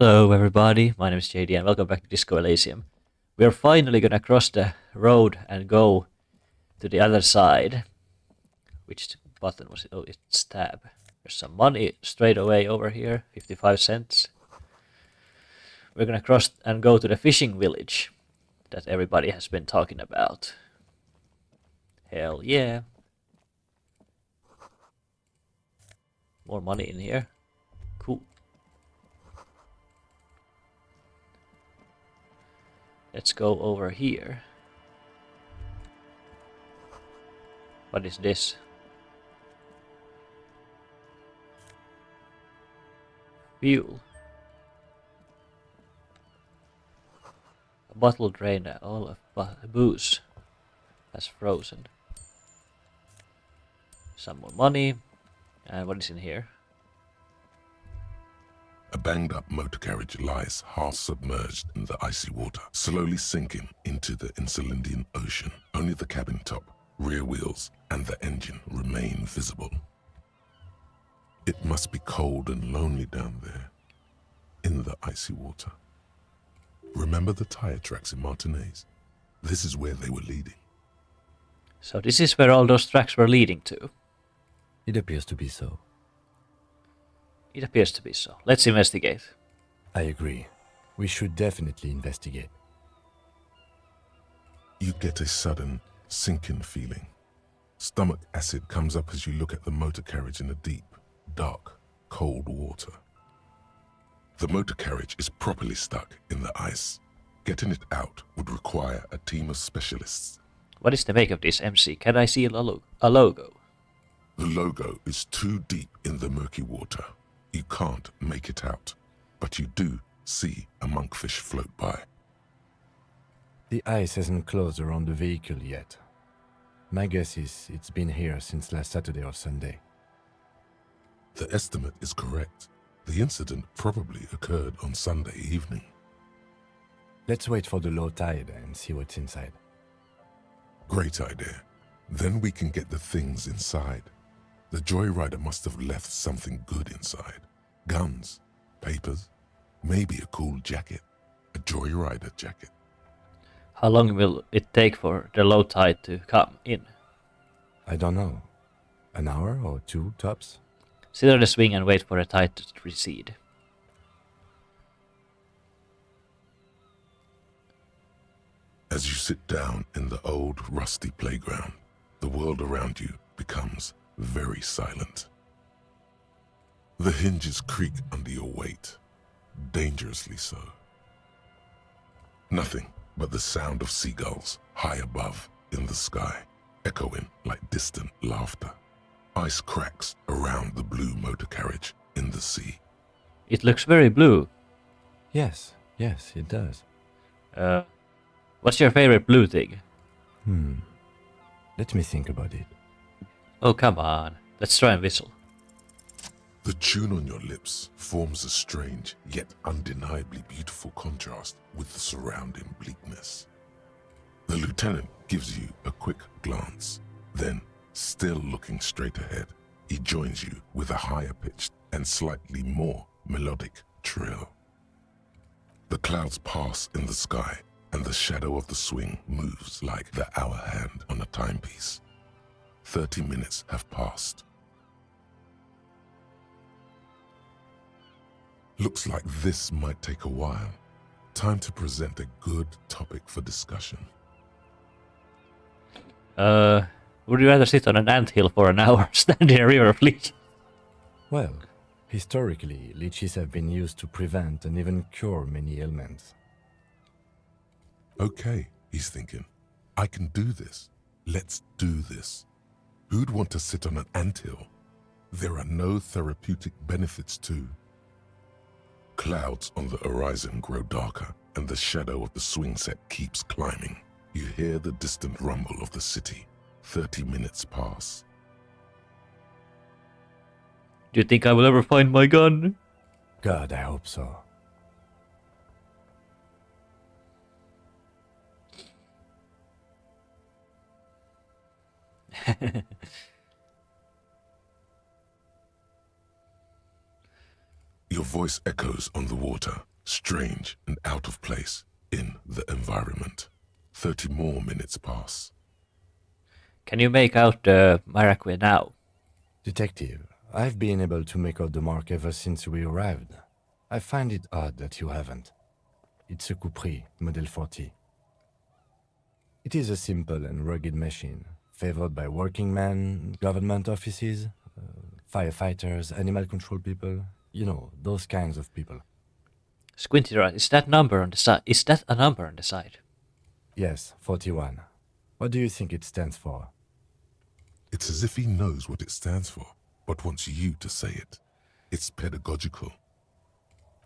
Hello everybody, my name is JD and welcome back to Disco Elysium. We are finally gonna cross the road and go to the other side. Which button was it? Oh, it's tab. There's some money straight away over here, 55 cents. We're gonna cross and go to the fishing village that everybody has been talking about. Hell yeah. More money in here. Cool. Let's go over here. What is this? Fuel. A bottle drained all of booze has frozen. Some more money. And what is in here? A banged-up motor carriage lies half submerged in the icy water, slowly sinking into the Insulindian Ocean. Only the cabin top, rear wheels, and the engine remain visible. It must be cold and lonely down there, in the icy water. Remember the tire tracks in Martinez? This is where they were leading. So this is where all those tracks were leading to. It appears to be so. It appears to be so. Let's investigate. I agree. We should definitely investigate. You get a sudden, sinking feeling. Stomach acid comes up as you look at the motor carriage in the deep, dark, cold water. The motor carriage is properly stuck in the ice. Getting it out would require a team of specialists. What is the make of this, MC? Can I see a logo? The logo is too deep in the murky water. You can't make it out, but you do see a monkfish float by. The ice hasn't closed around the vehicle yet. My guess is it's been here since last Saturday or Sunday. The estimate is correct. The incident probably occurred on Sunday evening. Let's wait for the low tide and see what's inside. Great idea. Then we can get the things inside. The joyrider must have left something good inside. Guns, papers, maybe a cool jacket. A joyrider jacket. How long will it take for the low tide to come in? I don't know. An hour or two, tops? Sit on the swing and wait for the tide to recede. As you sit down in the old, rusty playground, the world around you becomes very silent. The hinges creak under your weight, dangerously so. Nothing but the sound of seagulls high above in the sky, echoing like distant laughter. Ice cracks around the blue motor carriage in the sea. It looks very blue. Yes, it does. What's your favorite blue thing? Let me think about it. Oh, come on. Let's try and whistle. The tune on your lips forms a strange yet undeniably beautiful contrast with the surrounding bleakness. The lieutenant gives you a quick glance, then, still looking straight ahead, he joins you with a higher-pitched and slightly more melodic trill. The clouds pass in the sky, and the shadow of the swing moves like the hour hand on a timepiece. 30 minutes have passed. Looks like this might take a while. Time to present a good topic for discussion. Would you rather sit on an anthill for an hour, stand in a river of leech? Well, historically, leeches have been used to prevent and even cure many ailments. Okay, he's thinking. I can do this. Let's do this. Who'd want to sit on an anthill? There are no therapeutic benefits to. Clouds on the horizon grow darker, and the shadow of the swing set keeps climbing. You hear the distant rumble of the city. 30 minutes pass. Do you think I will ever find my gun? God, I hope so. Your voice echoes on the water, strange and out of place in the environment. 30 more minutes pass. Can you make out the Maracue now? Detective, I've been able to make out the mark ever since we arrived. I find it odd that you haven't. It's a Coupris, Model 40. It is a simple and rugged machine, favored by working men, government offices, firefighters, animal control people, you know, those kinds of people. Squinty right. Is that number on the side? Is that a number on the side? Yes, 41. What do you think it stands for? It's as if he knows what it stands for, but wants you to say it. It's pedagogical.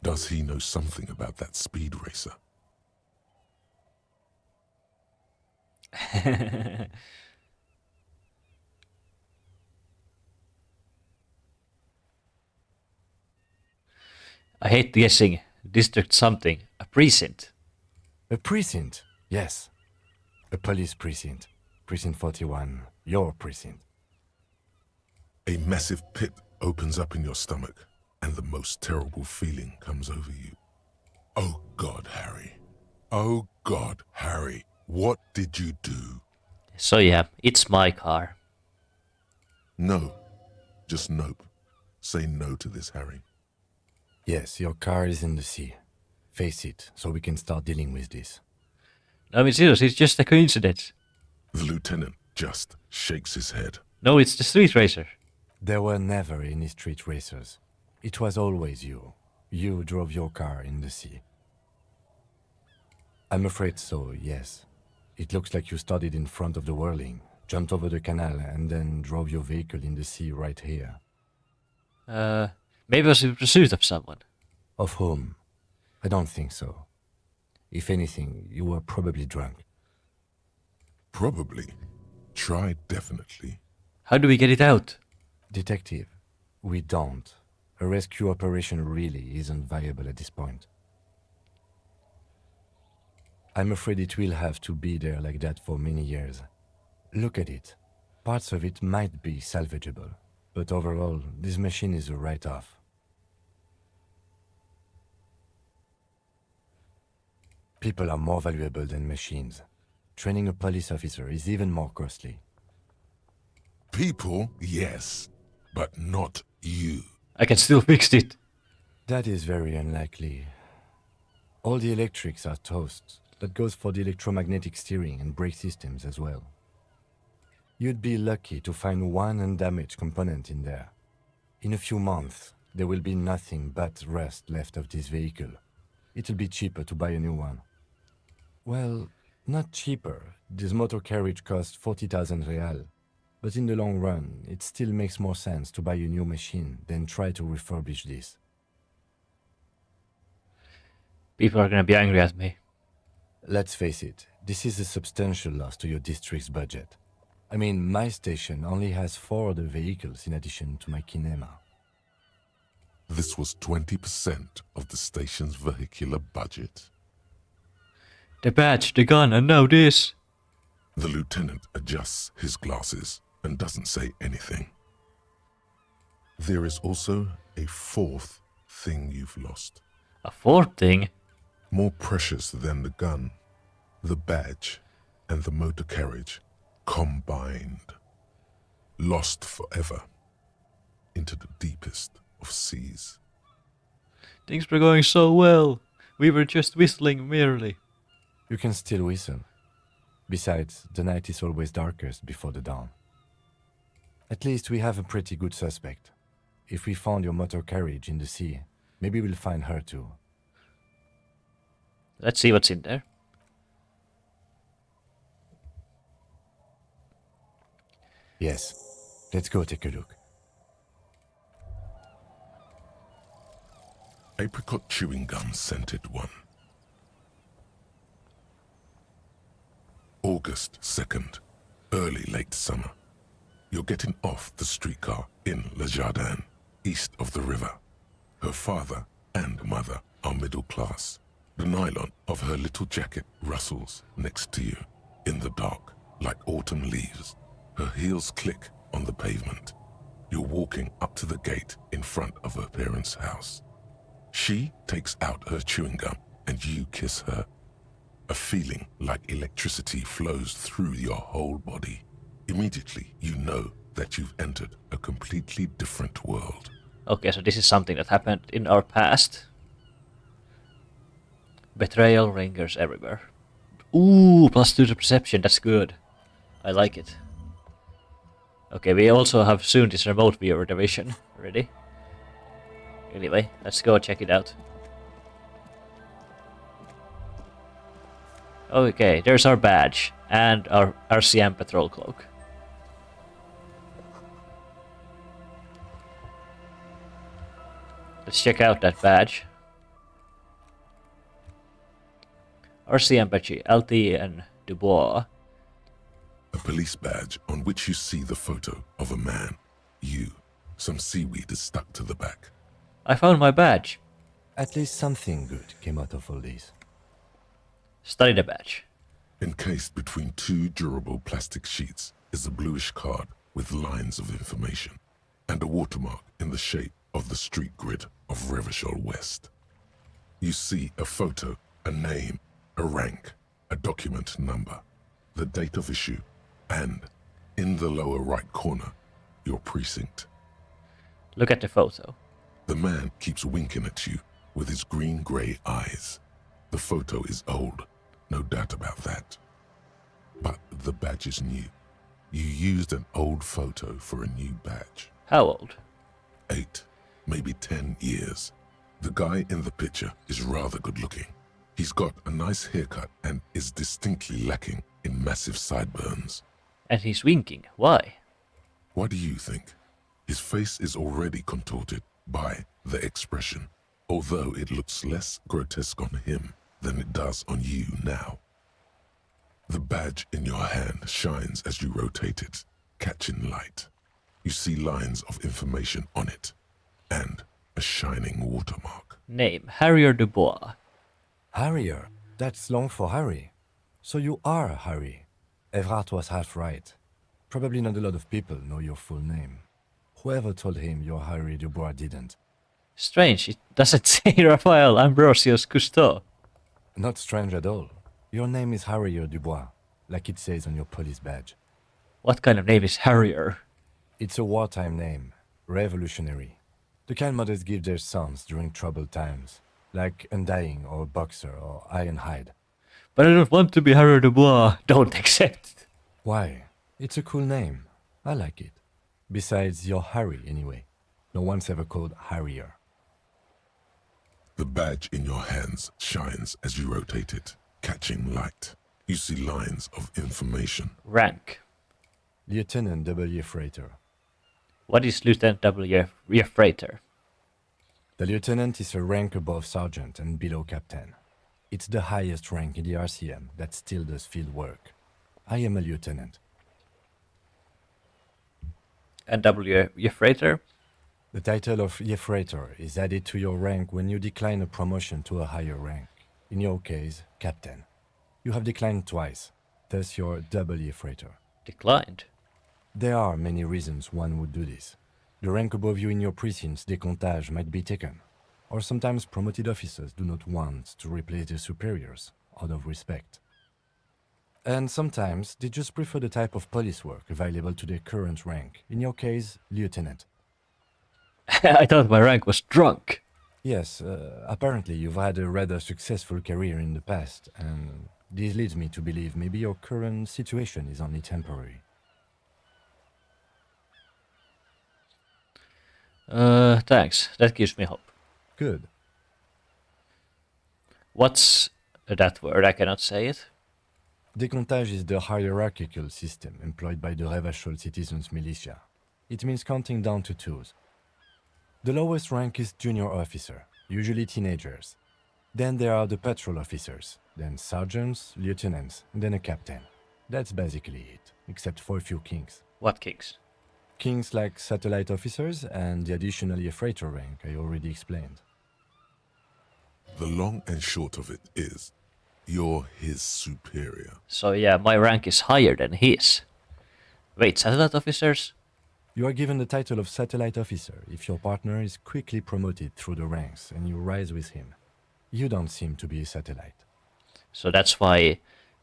Does he know something about that speed racer? I hate guessing. District something. A precinct. A precinct, yes. A police precinct. Precinct 41, your precinct. A massive pit opens up in your stomach, and the most terrible feeling comes over you. Oh God, Harry. Oh God, Harry. What did you do? So yeah, it's my car. No. Just nope. Say no to this, Harry. Yes, your car is in the sea. Face it, so we can start dealing with this. I mean, seriously, it's just a coincidence. The lieutenant just shakes his head. No, it's the street racer. There were never any street racers. It was always you. You drove your car in the sea. I'm afraid so, yes. It looks like you started in front of the whirling, jumped over the canal, and then drove your vehicle in the sea right here. Maybe I was in pursuit of someone. Of whom? I don't think so. If anything, you were probably drunk. Probably. Try definitely. How do we get it out? Detective, we don't. A rescue operation really isn't viable at this point. I'm afraid it will have to be there like that for many years. Look at it. Parts of it might be salvageable, but overall, this machine is a write-off. People are more valuable than machines. Training a police officer is even more costly. People, yes, but not you. I can still fix it. That is very unlikely. All the electrics are toast. That goes for the electromagnetic steering and brake systems as well. You'd be lucky to find one undamaged component in there. In a few months, there will be nothing but rust left of this vehicle. It'll be cheaper to buy a new one. Well, not cheaper. This motor carriage costs 40,000 real. But in the long run, it still makes more sense to buy a new machine than try to refurbish this. People are gonna be angry at me. Let's face it, this is a substantial loss to your district's budget. I mean, my station only has 4 other vehicles in addition to my kinema. This was 20% of the station's vehicular budget. The badge, the gun, and now this. The lieutenant adjusts his glasses and doesn't say anything. There is also a fourth thing you've lost. A fourth thing? More precious than the gun, the badge, and the motor carriage combined. Lost forever into the deepest of seas. Things were going so well. We were just whistling merely. You can still whistle. Besides, the night is always darkest before the dawn. At least we have a pretty good suspect. If we found your motor carriage in the sea, maybe we'll find her too. Let's see what's in there. Yes, let's go take a look. Apricot chewing gum scented one. August 2nd, early late summer. You're getting off the streetcar in Le Jardin, east of the river. Her father and mother are middle class. The nylon of her little jacket rustles next to you in the dark like autumn leaves. Her heels click on the pavement. You're walking up to the gate in front of her parents' house. She takes out her chewing gum and you kiss her. A feeling like electricity flows through your whole body. Immediately, you know that you've entered a completely different world. Okay, so this is something that happened in our past. Betrayal lingers everywhere. Ooh, +2 to perception, that's good. I like it. Okay, we also have soon this remote viewer division. Ready? Anyway, let's go check it out. Okay, there's our badge and our RCM patrol cloak. Let's check out that badge. RCM badge, LTN Dubois. A police badge on which you see the photo of a man. You. Some seaweed is stuck to the back. I found my badge. At least something good came out of all this. Study the badge. Encased between two durable plastic sheets is a bluish card with lines of information and a watermark in the shape of the street grid of Revachol West. You see a photo, a name, a rank, a document number, the date of issue, and, in the lower right corner, your precinct. Look at the photo. The man keeps winking at you with his green-grey eyes. The photo is old, no doubt about that. But the badge is new. You used an old photo for a new badge. How old? 8, maybe 10 years. The guy in the picture is rather good-looking. He's got a nice haircut and is distinctly lacking in massive sideburns. And he's winking. Why? What do you think? His face is already contorted by the expression, although it looks less grotesque on him than it does on you now. The badge in your hand shines as you rotate it, catching light. You see lines of information on it, and a shining watermark. Name, Harrier Dubois. Harrier? That's long for Harry. So you are Harry. Evrard was half right. Probably not a lot of people know your full name. Whoever told him you're Harry Dubois didn't. Strange, it doesn't say Raphael Ambrosius Cousteau. Not strange at all. Your name is Harrier Dubois, like it says on your police badge. What kind of name is Harrier? It's a wartime name. Revolutionary. The kind mothers give their sons during troubled times, like Undying or Boxer or Ironhide. But I don't want to be Harrier Dubois. Don't accept. Why? It's a cool name. I like it. Besides, you're Harry anyway. No one's ever called Harrier. The badge in your hands shines as you rotate it, catching light. You see lines of information. Rank. Lieutenant W. Freighter. What is Lieutenant W. Freighter? The lieutenant is a rank above sergeant and below captain. It's the highest rank in the RCM that still does field work. I am a lieutenant. And W. Freighter? The title of Freighter is added to your rank when you decline a promotion to a higher rank. In your case, captain. You have declined twice, thus you're W. Freighter. Declined. There are many reasons one would do this. The rank above you in your precinct's décomptage might be taken, or sometimes promoted officers do not want to replace their superiors out of respect. And sometimes they just prefer the type of police work available to their current rank, in your case, lieutenant. I thought my rank was drunk. Yes, apparently you've had a rather successful career in the past, and this leads me to believe maybe your current situation is only temporary. Thanks. That gives me hope. Good. What's that word? I cannot say it. Décomptage is the hierarchical system employed by the Revachol citizens' militia. It means counting down to twos. The lowest rank is junior officer, usually teenagers. Then there are the patrol officers, then sergeants, lieutenants, and then a captain. That's basically it, except for a few kinks. What kings? Kinks like satellite officers and the additional freighter rank I already explained. The long and short of it is, you're his superior. So yeah, my rank is higher than his. Wait, satellite officers? You are given the title of satellite officer if your partner is quickly promoted through the ranks and you rise with him. You don't seem to be a satellite. So that's why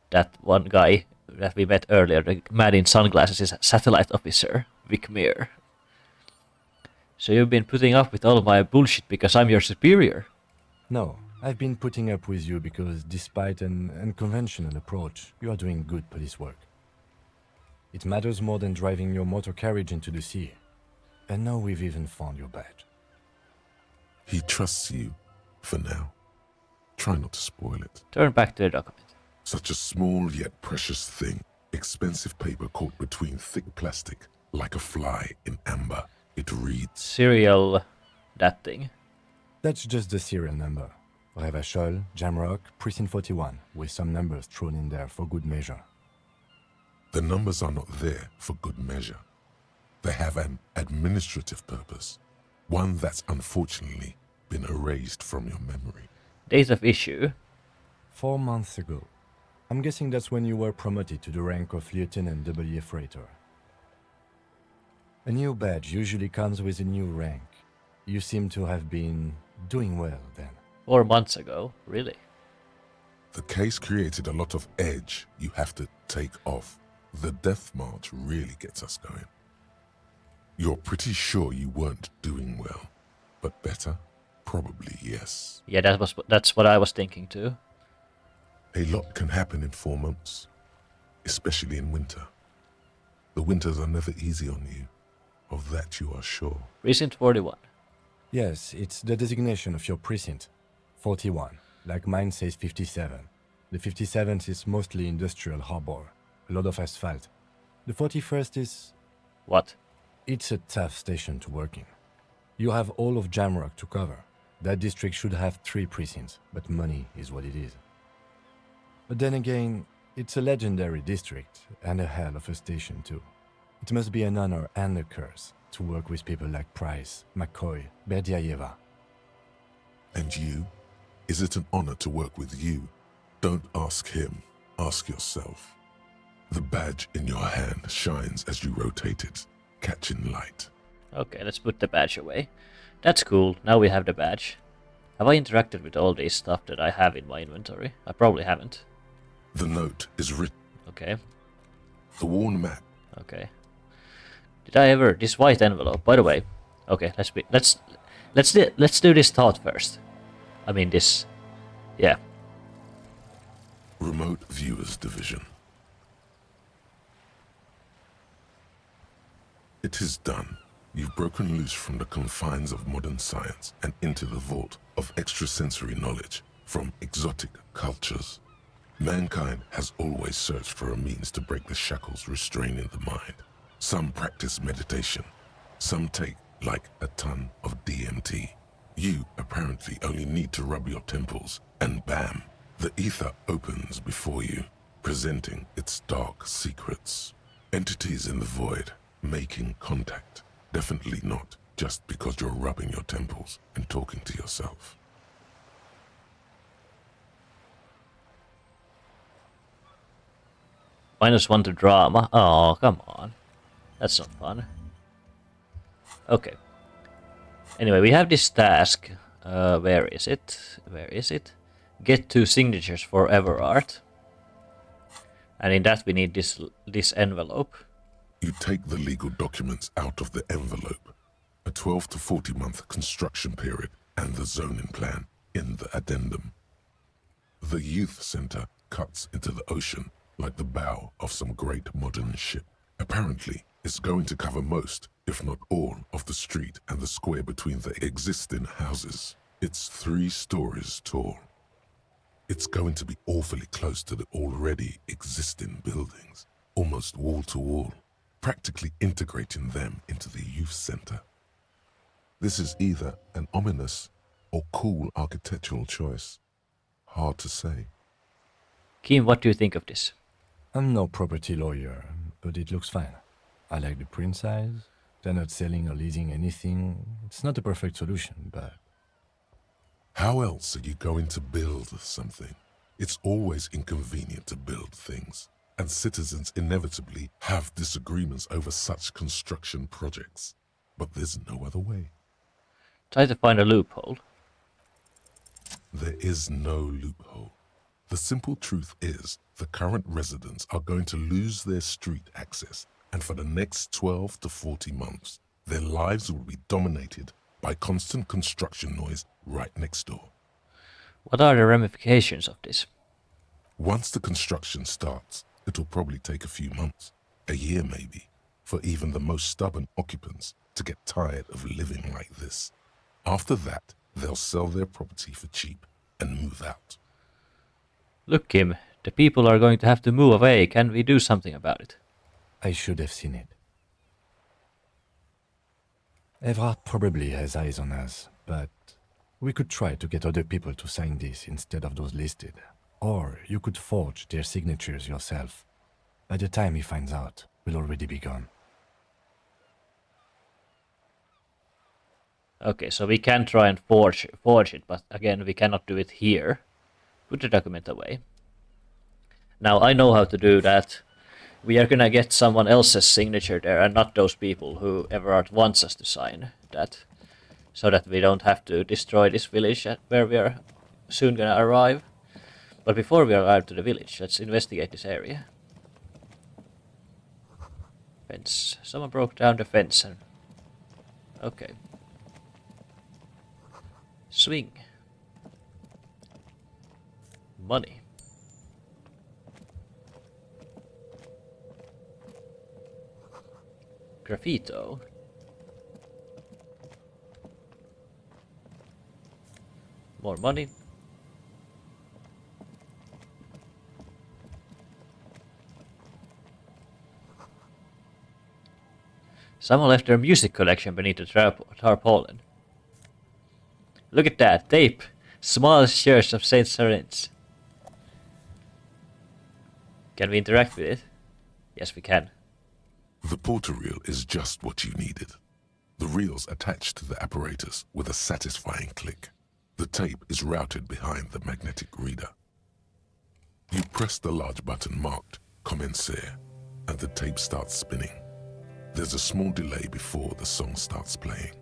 that one guy that we met earlier, the man in sunglasses, is a satellite officer, Vic Mir. So you've been putting up with all my bullshit because I'm your superior? No, I've been putting up with you because despite an unconventional approach, you are doing good police work. It matters more than driving your motor carriage into the sea. And now we've even found your badge. He trusts you, for now. Try not to spoil it. Turn back to the document. Such a small yet precious thing. Expensive paper caught between thick plastic, like a fly in amber. It reads... Serial... that thing. That's just the serial number. Revachol, Jamrock, Precinct 41, with some numbers thrown in there for good measure. The numbers are not there for good measure. They have an administrative purpose, one that's unfortunately been erased from your memory. Date of issue. 4 months ago. I'm guessing that's when you were promoted to the rank of Lieutenant W. Freighter. A new badge usually comes with a new rank. You seem to have been doing well then. 4 months ago, really? The case created a lot of edge you have to take off. The death march really gets us going. You're pretty sure you weren't doing well, but better? Probably yes. Yeah, that's what I was thinking too. A lot can happen in 4 months, especially in winter. The winters are never easy on you, of that you are sure. Precinct 41. Yes, it's the designation of your precinct. 41, like mine says 57. The 57th is mostly industrial harbor, a lot of asphalt. The 41st is... What? It's a tough station to work in. You have all of Jamrock to cover. That district should have 3 precincts, but money is what it is. But then again, it's a legendary district, and a hell of a station too. It must be an honor and a curse to work with people like Price, McCoy, Berdiaeva. And you? Is it an honor to work with you? Don't ask him, ask yourself. The badge in your hand shines as you rotate it, catching light. Okay, let's put the badge away. That's cool, now we have the badge. Have I interacted with all this stuff that I have in my inventory? I probably haven't. The note is written. Okay, The worn map. okay. Did I ever... this white envelope, by the way. Okay, let's do this thought first. I mean this... yeah. Remote Viewers Division. It is done. You've broken loose from the confines of modern science and into the vault of extrasensory knowledge from exotic cultures. Mankind has always searched for a means to break the shackles restraining the mind. Some practice meditation. Some take like a ton of DMT. You apparently only need to rub your temples, and bam, the ether opens before you, presenting its dark secrets. Entities in the void, making contact. Definitely not just because you're rubbing your temples and talking to yourself. -1 to drama. Oh, come on. That's not fun. Okay. Anyway, we have this task. Where is it? Where is it? Get 2 signatures for Everard. And in that we need this envelope. You take the legal documents out of the envelope. A 12 to 40 month construction period and the zoning plan in the addendum. The youth center cuts into the ocean like the bow of some great modern ship. Apparently, it's going to cover most, if not all, of the street and the square between the existing houses. It's 3 stories tall. It's going to be awfully close to the already existing buildings, almost wall to wall, practically integrating them into the youth center. This is either an ominous or cool architectural choice. Hard to say. Kim, what do you think of this? I'm no property lawyer, but it looks fine. I like the print size. They're not selling or leasing anything. It's not a perfect solution, but... How else are you going to build something? It's always inconvenient to build things. and citizens inevitably have disagreements over such construction projects. But there's no other way. Try to find a loophole. There is no loophole. The simple truth is the current residents are going to lose their street access, and for the next 12 to 40 months, their lives will be dominated by constant construction noise right next door. What are the ramifications of this? Once the construction starts, it'll probably take a few months, a year maybe, for even the most stubborn occupants to get tired of living like this. After that, they'll sell their property for cheap and move out. Look, Kim, the people are going to have to move away. Can we do something about it? I should have seen it. Evrard probably has eyes on us, but we could try to get other people to sign this instead of those listed. Or you could forge their signatures yourself. By the time he finds out, we'll already be gone. Okay, so we can try and forge it, but again, we cannot do it here. Put the document away. Now, I know how to do that. We are gonna get someone else's signature there, and not those people who Everard wants us to sign that. So that we don't have to destroy this village where we are soon gonna arrive. But before we arrive to the village, let's investigate this area. Fence. Someone broke down the fence and... Okay. Swing. Money. Graffito. More money. Someone left their music collection beneath the tarpaulin. Look at that, tape! Small church of Saint Serin's. Can we interact with it? Yes, we can. The porter reel is just what you needed. The reel's attached to the apparatus with a satisfying click. The tape is routed behind the magnetic reader. You press the large button marked Commencer, and the tape starts spinning. There's a small delay before the song starts playing.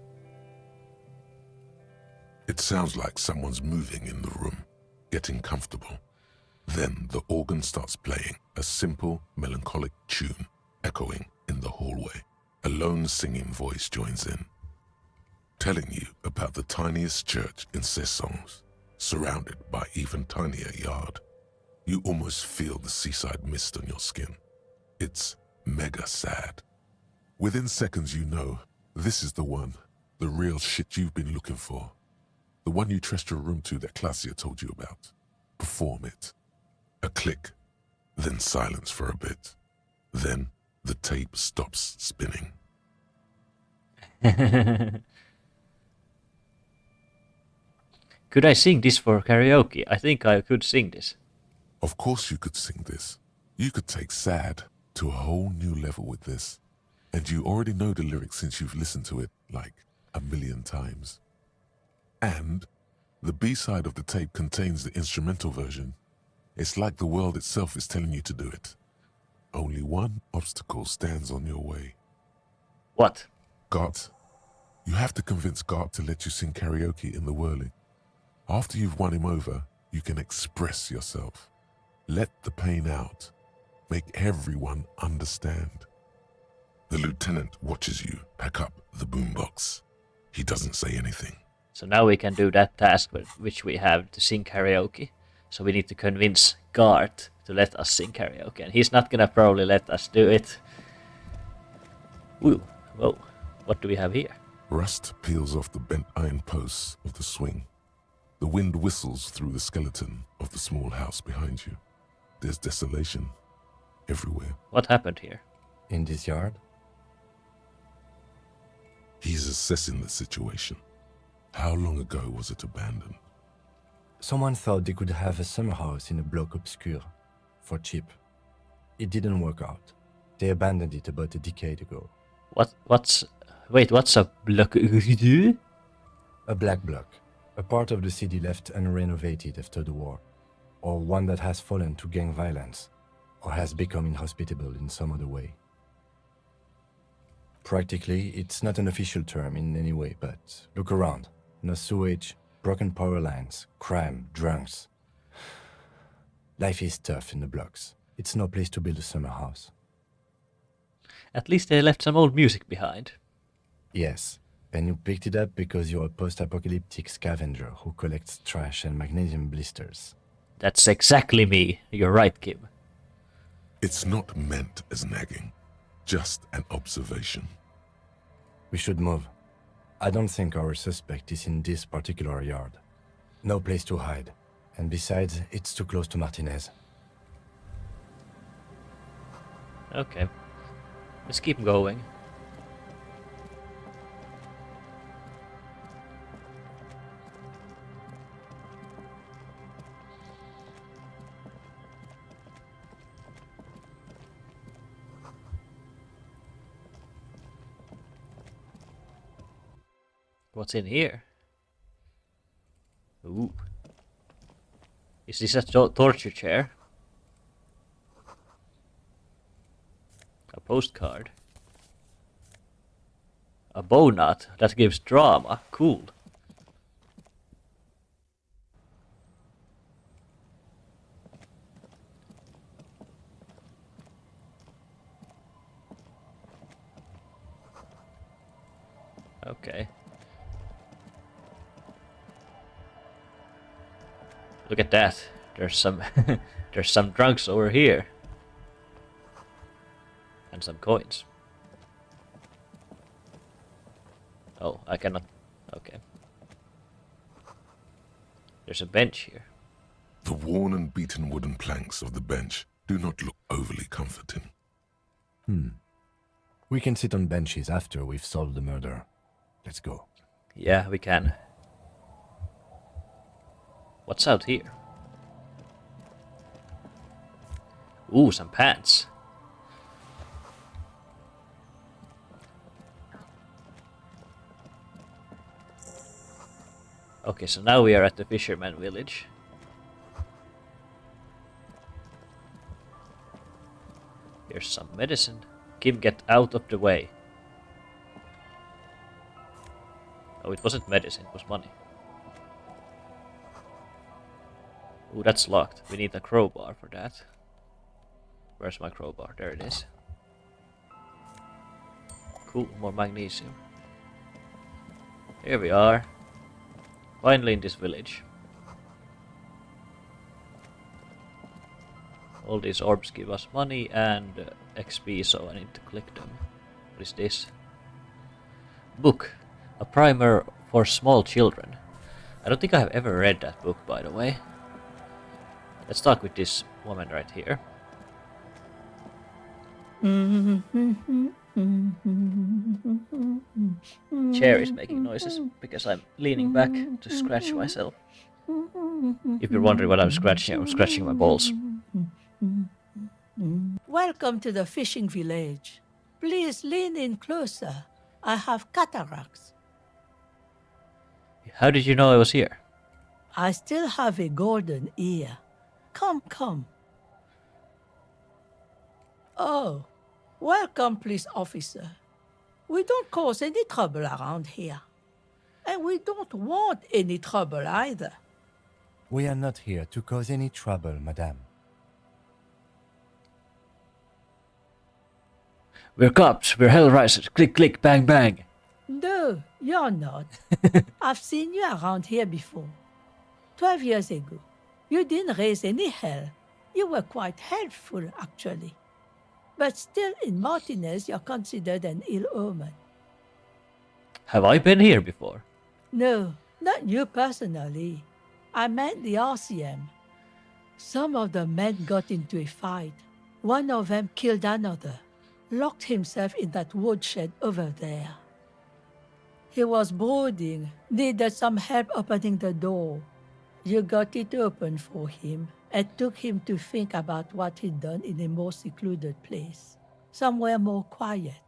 It sounds like someone's moving in the room, getting comfortable. Then the organ starts playing a simple, melancholic tune, echoing in the hallway. A lone singing voice joins in, telling you about the tiniest church in Cessons, surrounded by even tinier yard. You almost feel the seaside mist on your skin. It's mega sad. Within seconds you know, this is the one, the real shit you've been looking for. The one you trust your room to that Claudia told you about. Perform it. A click, then silence for a bit. Then the tape stops spinning. Could I sing this for karaoke? I think I could sing this. Of course you could sing this. You could take sad to a whole new level with this. And you already know the lyrics since you've listened to it like 1,000,000 times. And the B-side of the tape contains the instrumental version. It's like the world itself is telling you to do it. Only one obstacle stands on your way. What? Gart. You have to convince Gart to let you sing karaoke in the whirling. After you've won him over, you can express yourself. Let the pain out. Make everyone understand. The lieutenant watches you pack up the boombox. He doesn't say anything. So now we can do that task which we have to sing karaoke. So we need to convince Gart to let us sing karaoke. And he's not gonna probably let us do it. Ooh, whoa. What do we have here? Rust peels off the bent iron posts of the swing. The wind whistles through the skeleton of the small house behind you. There's desolation everywhere. What happened here? In this yard? He's assessing the situation. How long ago was it abandoned? Someone thought they could have a summer house in a bloc obscur, for cheap. It didn't work out. They abandoned it about a decade ago. What's a block? A black bloc, a part of the city left unrenovated after the war, or one that has fallen to gang violence. or has become inhospitable in some other way. Practically, it's not an official term in any way, but look around. No sewage, broken power lines, crime, drunks. Life is tough in the blocks. It's no place to build a summer house. At least they left some old music behind. Yes, and you picked it up because you're a post-apocalyptic scavenger who collects trash and magnesium blisters. That's exactly me. You're right, Kim. It's not meant as nagging, just an observation. We should move. I don't think our suspect is in this particular yard. No place to hide. And besides, it's too close to Martinez. Okay. Let's keep going. What's in here? Ooh. Is this a torture chair? A postcard. A bow knot that gives drama. Cool. Okay. Look at that. There's some there's some drugs over here. And some coins. Oh, I cannot. Okay. There's a bench here. The worn and beaten wooden planks of the bench do not look overly comforting. We can sit on benches after we've solved the murder. Let's go. Yeah, we can. What's out here? Ooh, some pants. Okay, so now we are at the fisherman village. Here's some medicine. Kim, get out of the way. Oh, it wasn't medicine, it was money. Ooh, that's locked. We need a crowbar for that. Where's my crowbar? There it is. Cool, more magnesium. Here we are. Finally in this village. All these orbs give us money and XP, so I need to click them. What is this? Book. A primer for small children. I don't think I have ever read that book, by the way. Let's talk with this woman right here. Chair is making noises because I'm leaning back to scratch myself. If you're wondering what I'm scratching my balls. Welcome to the fishing village. Please lean in closer. I have cataracts. How did you know I was here? I still have a golden ear. Come, come. Oh, welcome, police officer. We don't cause any trouble around here. And we don't want any trouble either. We are not here to cause any trouble, madame. We're cops, we're hellraisers. Click, click, bang, bang. No, you're not. I've seen you around here before. 12 years ago. You didn't raise any hell. You were quite helpful, actually. But still, in Martinez, you're considered an ill omen. Have I been here before? No, not you personally. I meant the RCM. Some of the men got into a fight. One of them killed another, locked himself in that woodshed over there. He was brooding, needed some help opening the door. You got it open for him and took him to think about what he'd done in a more secluded place, somewhere more quiet.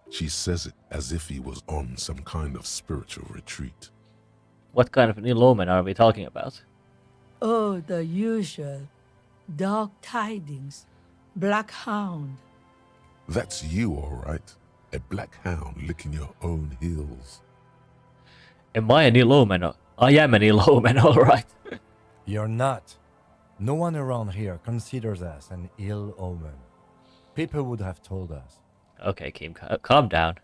She says it as if he was on some kind of spiritual retreat. What kind of an ill omen are we talking about? Oh, the usual. Dark tidings. Black Hound. That's you, all right. A black hound licking your own heels. Am I an ill omen? I am an ill omen, alright. You're not. No one around here considers us an ill omen. People would have told us. Okay, Kim, calm down.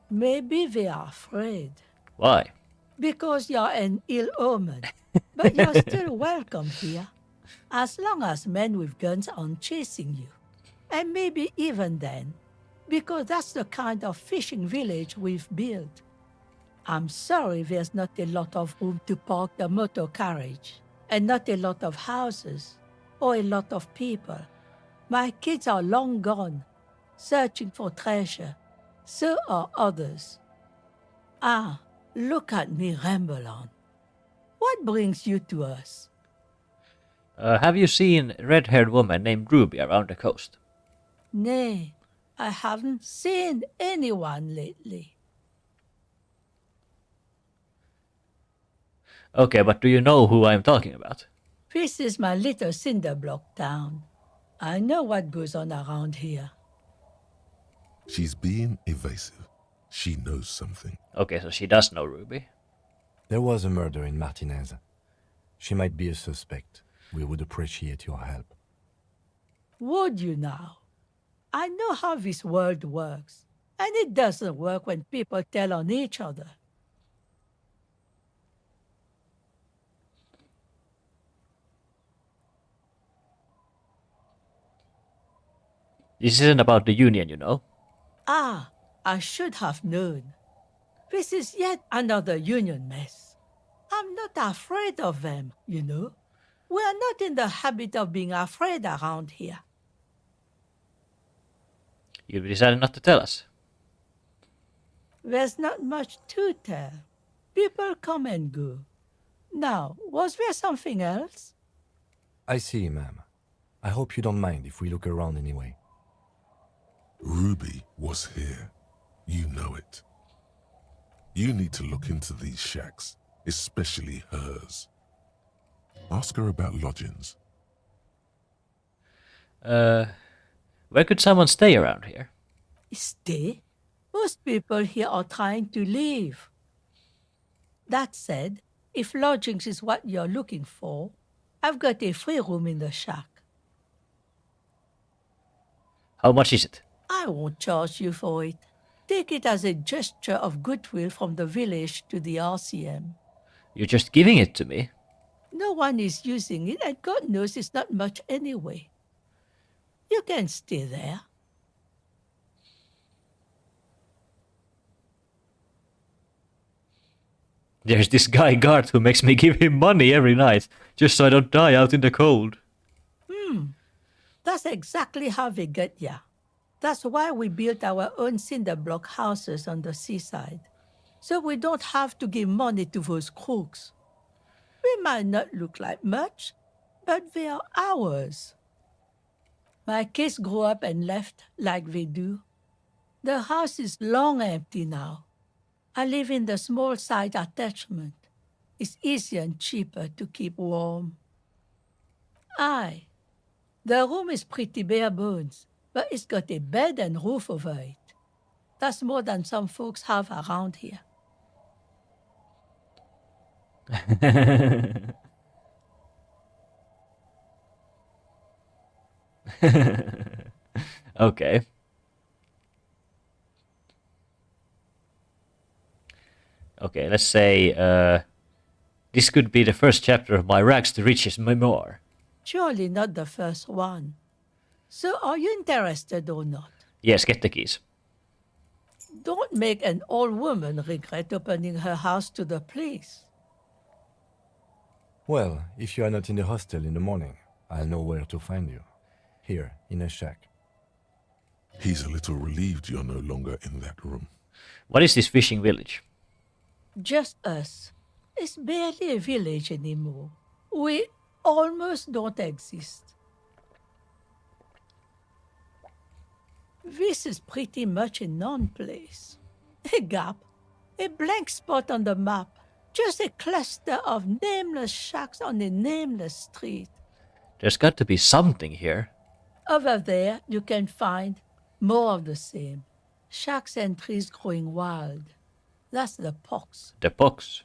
Maybe they are afraid. Why? Because you're an ill omen. But you're still welcome here. As long as men with guns aren't chasing you. And maybe even then. Because that's the kind of fishing village we've built. I'm sorry there's not a lot of room to park the motor carriage. And not a lot of houses. Or a lot of people. My kids are long gone. Searching for treasure. So are others. Ah, look at me ramble on. What brings you to us? Have you seen a red-haired woman named Ruby around the coast? Nay, I haven't seen anyone lately. Okay, but do you know who I'm talking about? This is my little cinder block town. I know what goes on around here. She's being evasive. She knows something. Okay, so she does know Ruby. There was a murder in Martinez. She might be a suspect. We would appreciate your help. Would you now? I know how this world works, and it doesn't work when people tell on each other. This isn't about the Union, you know. Ah, I should have known. This is yet another union mess. I'm not afraid of them, you know. We are not in the habit of being afraid around here. You decided not to tell us. There's not much to tell. People come and go. Now, was there something else? I see, ma'am. I hope you don't mind if we look around anyway. Ruby was here. You know it. You need to look into these shacks, especially hers. Ask her about lodgings. Where could someone stay around here? Stay? Most people here are trying to leave. That said, if lodgings is what you're looking for, I've got a free room in the shack. How much is it? I won't charge you for it. Take it as a gesture of goodwill from the village to the RCM. You're just giving it to me. No one is using it, and God knows it's not much anyway. You can stay there. There's this guy guard who makes me give him money every night, just so I don't die out in the cold. That's exactly how they get ya. That's why we built our own cinder block houses on the seaside. So we don't have to give money to those crooks. We might not look like much, but they are ours. My kids grew up and left like they do. The house is long empty now. I live in the small side attachment. It's easier and cheaper to keep warm. Aye, the room is pretty bare bones, but it's got a bed and roof over it. That's more than some folks have around here. Okay. Okay, let's say this could be the first chapter of my Rags to Riches memoir. Surely not the first one. So are you interested or not? Yes, get the keys. Don't make an old woman regret opening her house to the police. Well, if you are not in the hostel in the morning, I'll know where to find you. Here, in a shack. He's a little relieved you're no longer in that room. What is this fishing village? Just us. It's barely a village anymore. We almost don't exist. This is pretty much a non-place. A gap. A blank spot on the map. Just a cluster of nameless shacks on a nameless street. There's got to be something here. Over there, you can find more of the same. Shacks and trees growing wild. That's the pox. The box.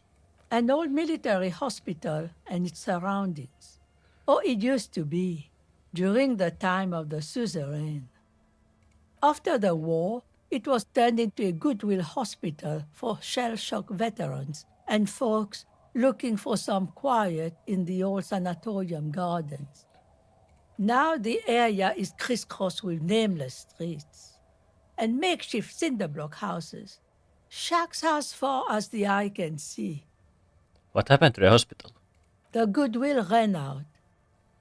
An old military hospital and its surroundings. Or it used to be, during the time of the suzerain. After the war, it was turned into a goodwill hospital for shell-shock veterans and folks looking for some quiet in the old sanatorium gardens. Now the area is crisscrossed with nameless streets and makeshift cinder block houses, shacks as far as the eye can see. What happened to the hospital? The goodwill ran out.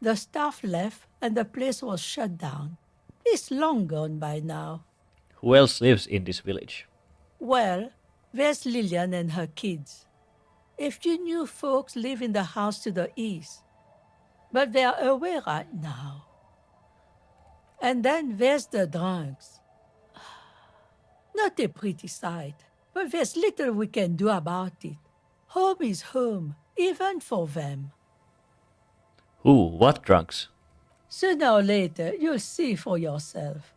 The staff left and the place was shut down. It's long gone by now. Who else lives in this village? Well, there's Lillian and her kids. A few new folks live in the house to the east, but they are away right now. And then there's the drunks. Not a pretty sight, but there's little we can do about it. Home is home, even for them. Who? What drunks? Sooner or later, you'll see for yourself.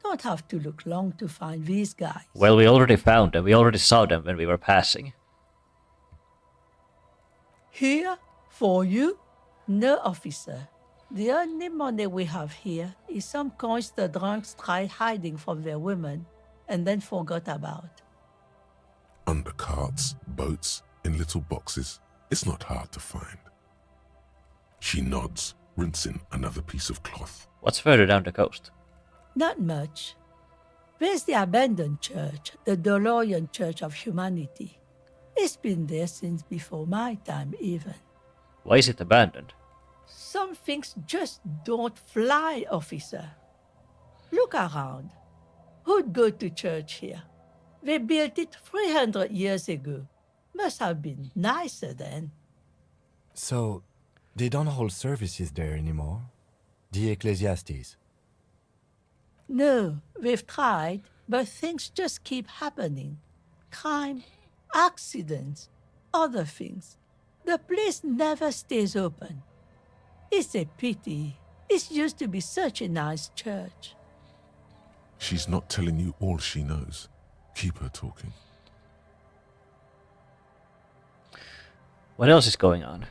Don't have to look long to find these guys. Well, we already found them. We already saw them when we were passing. Here? For you? No, officer. The only money we have here is some coins the drunks tried hiding from their women and then forgot about. Under carts, boats, in little boxes. It's not hard to find. She nods, rinsing another piece of cloth. What's further down the coast? Not much. There's the abandoned church, the DeLorean Church of Humanity. It's been there since before my time, even. Why is it abandoned? Some things just don't fly, officer. Look around. Who'd go to church here? They built it 300 years ago. Must have been nicer then. So, they don't hold services there anymore? The Ecclesiastes? No, we've tried, but things just keep happening. Crime, accidents, other things. The place never stays open. It's a pity. It used to be such a nice church. She's not telling you all she knows. Keep her talking. What else is going on?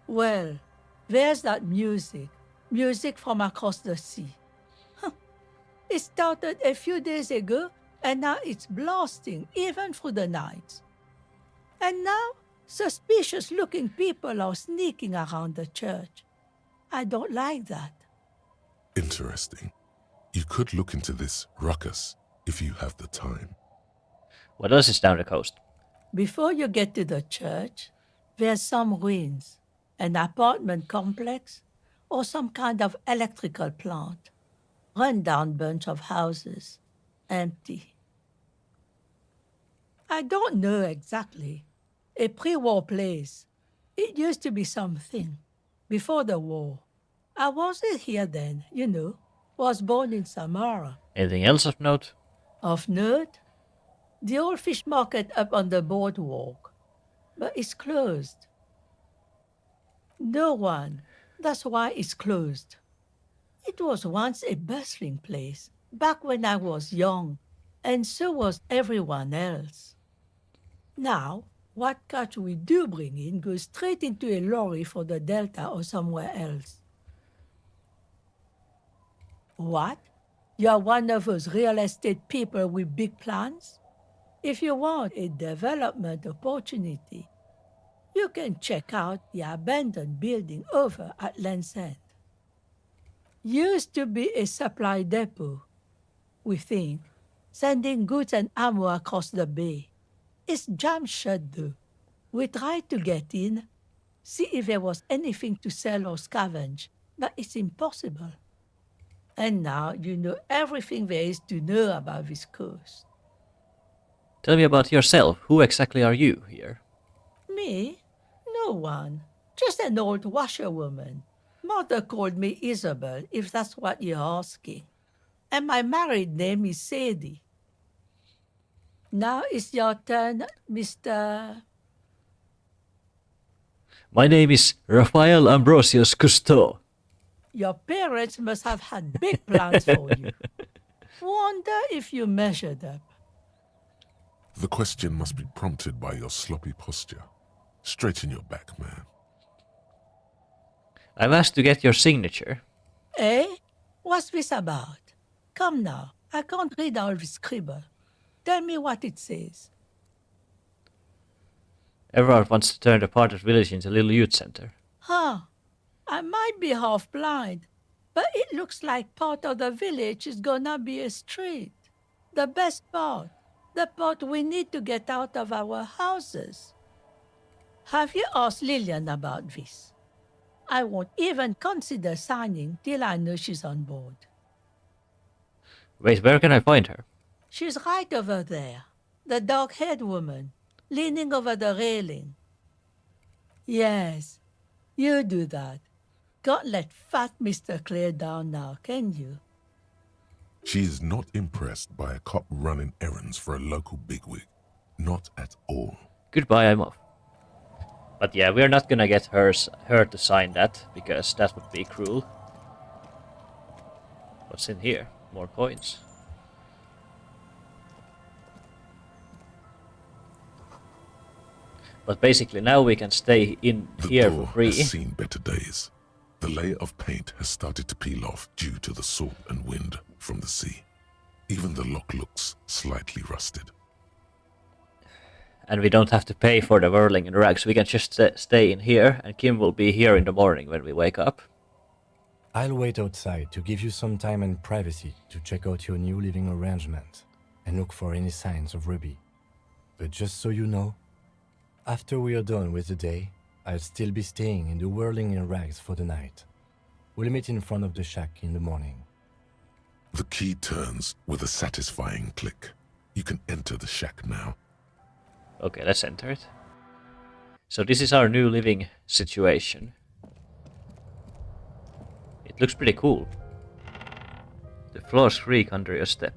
Well, there's that music. Music from across the sea. It started a few days ago, and now it's blasting even through the night. And now, suspicious-looking people are sneaking around the church. I don't like that. Interesting. You could look into this ruckus if you have the time. What else is down the coast? Before you get to the church, there's some ruins, an apartment complex, or some kind of electrical plant. Run-down bunch of houses, empty. I don't know exactly. A pre-war place. It used to be something. Before the war. I wasn't here then, you know. Was born in Samara. Anything else of note? Of note? The old fish market up on the boardwalk. But it's closed. No one. That's why it's closed. It was once a bustling place, back when I was young, and so was everyone else. Now, what catch we do bring in goes straight into a lorry for the Delta or somewhere else. What? You're one of those real estate people with big plans? If you want a development opportunity, you can check out the abandoned building over at Land's End. Used to be a supply depot, we think, sending goods and ammo across the bay. It's jammed shut though. We tried to get in, see if there was anything to sell or scavenge, but it's impossible. And now you know everything there is to know about this coast. Tell me about yourself. Who exactly are you here? Me? No one. Just an old washerwoman. Mother called me Isabel, if that's what you're asking. And my married name is Sadie. Now it's your turn, Mr. My name is Raphael Ambrosius Cousteau. Your parents must have had big plans for you. Wonder if you measured up. The question must be prompted by your sloppy posture. Straighten your back, man. I've asked to get your signature. Eh? What's this about? Come now, I can't read all this scribble. Tell me what it says. Everard wants to turn the part of the village into a little youth center. Huh. I might be half blind, but it looks like part of the village is gonna be a street. The best part. The part we need to get out of our houses. Have you asked Lillian about this? I won't even consider signing till I know she's on board. Wait, where can I find her? She's right over there. The dark-haired woman, leaning over the railing. Yes, you do that. Can't let fat Mr. Clare down now, can you? She is not impressed by a cop running errands for a local bigwig. Not at all. Goodbye, I'm off. But yeah, we're not gonna get her to sign that, because that would be cruel. What's in here? More coins. But basically now we can stay in The here door for free. has seen better days. The layer of paint has started to peel off due to the salt and wind from the sea. Even the lock looks slightly rusted. And we don't have to pay for the whirling in rags. We can just stay in here, and Kim will be here in the morning when we wake up. I'll wait outside to give you some time and privacy to check out your new living arrangement and look for any signs of Ruby. But just so you know, after we are done with the day, I'll still be staying in the whirling in rags for the night. We'll meet in front of the shack in the morning. The key turns with a satisfying click. You can enter the shack now. Okay, let's enter it. So this is our new living situation. It looks pretty cool. The floors creak under your step.